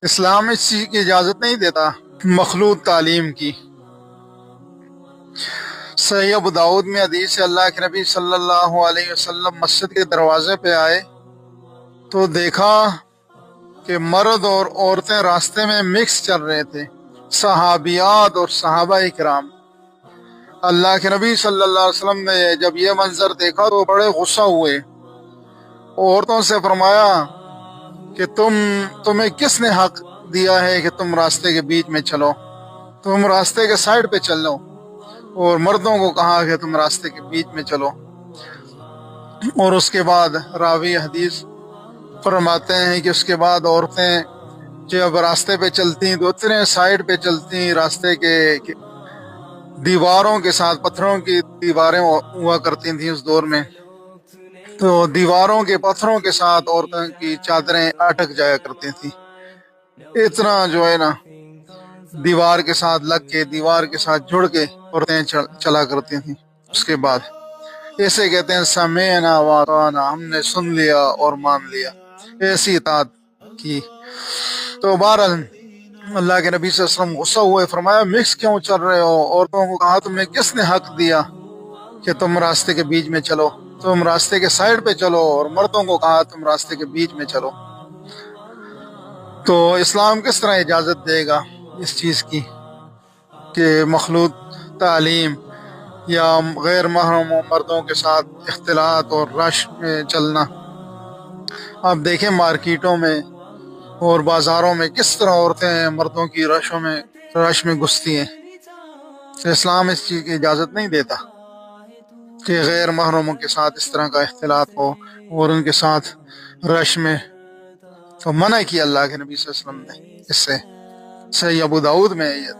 اسلام اس چیز کی اجازت نہیں دیتا مخلوط تعلیم کی۔ صحیح ابو داؤد میں حدیث ہے، اللہ کے نبی صلی اللہ علیہ وسلم مسجد کے دروازے پہ آئے تو دیکھا کہ مرد اور عورتیں راستے میں مکس چل رہے تھے، صحابیات اور صحابہ کرام۔ اللہ کے نبی صلی اللہ علیہ وسلم نے جب یہ منظر دیکھا تو بڑے غصہ ہوئے، عورتوں سے فرمایا کہ تمہیں کس نے حق دیا ہے کہ تم راستے کے بیچ میں چلو، تم راستے کے سائڈ پہ چل لو، اور مردوں کو کہا کہ تم راستے کے بیچ میں چلو۔ اور اس کے بعد راوی حدیث فرماتے ہیں کہ اس کے بعد عورتیں جب راستے پہ چلتی تو اتنے سائڈ پہ چلتی، راستے کے دیواروں کے ساتھ، پتھروں کی دیواریں ہوا کرتی تھیں اس دور میں، تو دیواروں کے پتھروں کے ساتھ عورتوں کی چادریں اٹک جایا کرتی تھیں، اتنا جو ہے نا دیوار کے ساتھ لگ کے، دیوار کے ساتھ جڑ کے عورتیں چلا کرتی تھیں۔ اس کے بعد ایسے کہتے ہیں سمعنا واطعنا، ہم نے سن لیا اور مان لیا، ایسی اطاعت کی۔ تو بہرحال اللہ کے نبی صلی اللہ علیہ وسلم غصہ ہوئے، فرمایا مکس کیوں چل رہے ہو؟ عورتوں کو کہا تمہیں کس نے حق دیا کہ تم راستے کے بیچ میں چلو، تم راستے کے سائڈ پہ چلو، اور مردوں کو کہا تم راستے کے بیچ میں چلو۔ تو اسلام کس طرح اجازت دے گا اس چیز کی کہ مخلوط تعلیم یا غیر محرم مردوں کے ساتھ اختلاط اور رش میں چلنا؟ آپ دیکھیں مارکیٹوں میں اور بازاروں میں کس طرح عورتیں مردوں کی رش میں گھستی ہیں۔ اسلام اس چیز کی اجازت نہیں دیتا کہ غیر محرموں کے ساتھ اس طرح کا اختلاط ہو اور ان کے ساتھ رش میں، تو منع کیا اللہ کے نبی صلی اللہ علیہ وسلم نے اس سے۔ صحیح ابو داؤد میں یہ